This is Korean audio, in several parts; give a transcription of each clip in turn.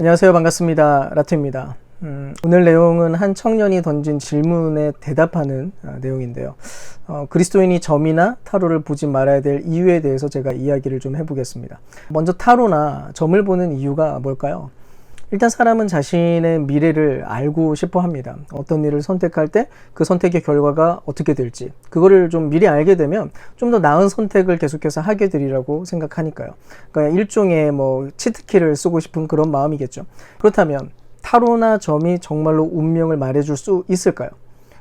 안녕하세요. 반갑습니다. 라트입니다. 오늘 내용은 한 청년이 던진 질문에 대답하는 내용인데요. 그리스도인이 점이나 타로를 보지 말아야 될 이유에 대해서 제가 이야기를 좀 해보겠습니다. 먼저 타로나 점을 보는 이유가 뭘까요? 일단 사람은 자신의 미래를 알고 싶어 합니다. 어떤 일을 선택할 때 그 선택의 결과가 어떻게 될지 그거를 좀 미리 알게 되면 좀 더 나은 선택을 계속해서 하게 되리라고 생각하니까요. 그러니까 일종의 치트키를 쓰고 싶은 그런 마음이겠죠. 그렇다면 타로나 점이 정말로 운명을 말해줄 수 있을까요?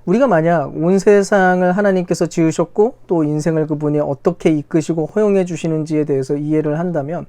우리가 만약 온 세상을 하나님께서 지으셨고 또 인생을 그분이 어떻게 이끄시고 허용해 주시는지에 대해서 이해를 한다면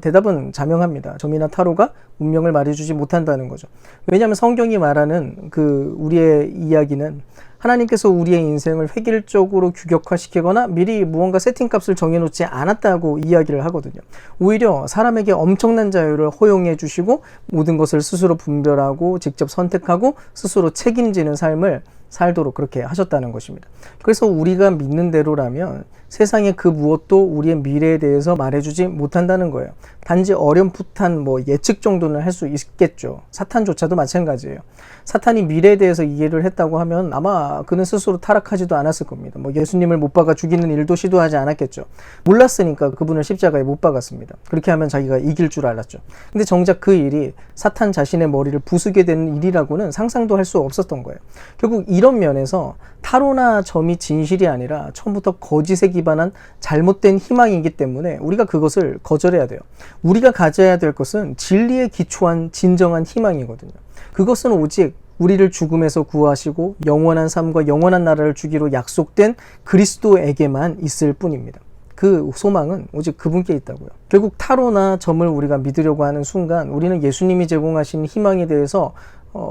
대답은 자명합니다. 점이나 타로가 운명을 말해주지 못한다는 거죠. 왜냐하면 성경이 말하는 우리의 이야기는 하나님께서 우리의 인생을 획일적으로 규격화시키거나 미리 무언가 세팅값을 정해놓지 않았다고 이야기를 하거든요. 오히려 사람에게 엄청난 자유를 허용해 주시고 모든 것을 스스로 분별하고 직접 선택하고 스스로 책임지는 삶을 살도록 그렇게 하셨다는 것입니다. 그래서 우리가 믿는 대로라면 세상의 그 무엇도 우리의 미래에 대해서 말해주지 못한다는 거예요. 단지 어렴풋한 예측 정도는 할 수 있겠죠. 사탄조차도 마찬가지예요. 사탄이 미래에 대해서 이해를 했다고 하면 아마 그는 스스로 타락하지도 않았을 겁니다. 예수님을 못 박아 죽이는 일도 시도하지 않았겠죠. 몰랐으니까 그분을 십자가에 못 박았습니다. 그렇게 하면 자기가 이길 줄 알았죠. 근데 정작 그 일이 사탄 자신의 머리를 부수게 되는 일이라고는 상상도 할 수 없었던 거예요. 결국 이런 면에서 타로나 점이 진실이 아니라 처음부터 거짓에 기반한 잘못된 희망이기 때문에 우리가 그것을 거절해야 돼요. 우리가 가져야 될 것은 진리에 기초한 진정한 희망이거든요. 그것은 오직 우리를 죽음에서 구하시고 영원한 삶과 영원한 나라를 주기로 약속된 그리스도에게만 있을 뿐입니다. 그 소망은 오직 그분께 있다고요. 결국 타로나 점을 우리가 믿으려고 하는 순간 우리는 예수님이 제공하신 희망에 대해서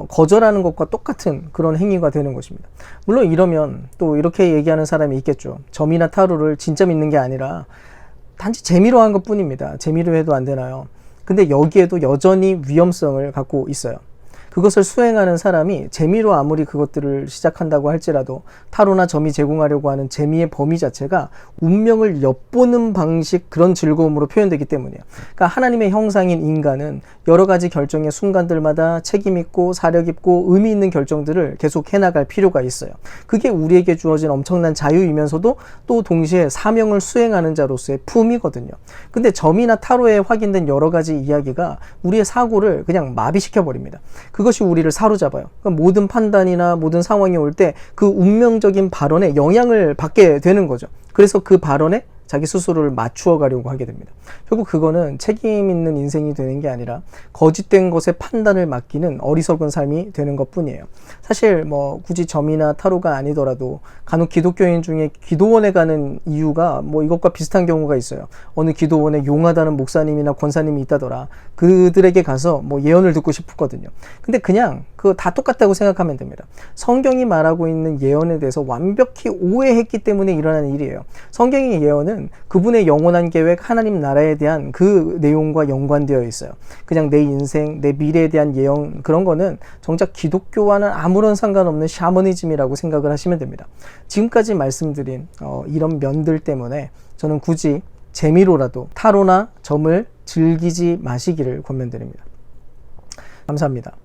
거절하는 것과 똑같은 그런 행위가 되는 것입니다. 물론 이러면 또 이렇게 얘기하는 사람이 있겠죠. 점이나 타로를 진짜 믿는 게 아니라 단지 재미로 한 것 뿐입니다. 재미로 해도 안 되나요? 근데 여기에도 여전히 위험성을 갖고 있어요. 그것을 수행하는 사람이 재미로 아무리 그것들을 시작한다고 할지라도 타로나 점이 제공하려고 하는 재미의 범위 자체가 운명을 엿보는 방식, 그런 즐거움으로 표현되기 때문이에요. 그러니까 하나님의 형상인 인간은 여러 가지 결정의 순간들마다 책임 있고 사력 있고 의미 있는 결정들을 계속 해나갈 필요가 있어요. 그게 우리에게 주어진 엄청난 자유이면서도 또 동시에 사명을 수행하는 자로서의 품이거든요. 근데 점이나 타로에 확인된 여러 가지 이야기가 우리의 사고를 그냥 마비시켜버립니다. 그것이 우리를 사로잡아요. 그러니까 모든 판단이나 모든 상황이 올 때 그 운명적인 발언에 영향을 받게 되는 거죠. 그래서 그 발언에 자기 스스로를 맞추어 가려고 하게 됩니다. 결국 그거는 책임 있는 인생이 되는 게 아니라 거짓된 것에 판단을 맡기는 어리석은 삶이 되는 것 뿐이에요. 사실 굳이 점이나 타로가 아니더라도 간혹 기독교인 중에 기도원에 가는 이유가 이것과 비슷한 경우가 있어요. 어느 기도원에 용하다는 목사님이나 권사님이 있다더라. 그들에게 가서 예언을 듣고 싶었거든요. 근데 그냥 그거 다 똑같다고 생각하면 됩니다. 성경이 말하고 있는 예언에 대해서 완벽히 오해했기 때문에 일어나는 일이에요. 성경의 예언은 그분의 영원한 계획, 하나님 나라에 대한 그 내용과 연관되어 있어요. 그냥 내 인생, 내 미래에 대한 예언, 그런 거는 정작 기독교와는 아무런 상관없는 샤머니즘이라고 생각을 하시면 됩니다. 지금까지 말씀드린 이런 면들 때문에 저는 굳이 재미로라도 타로나 점을 즐기지 마시기를 권면드립니다. 감사합니다.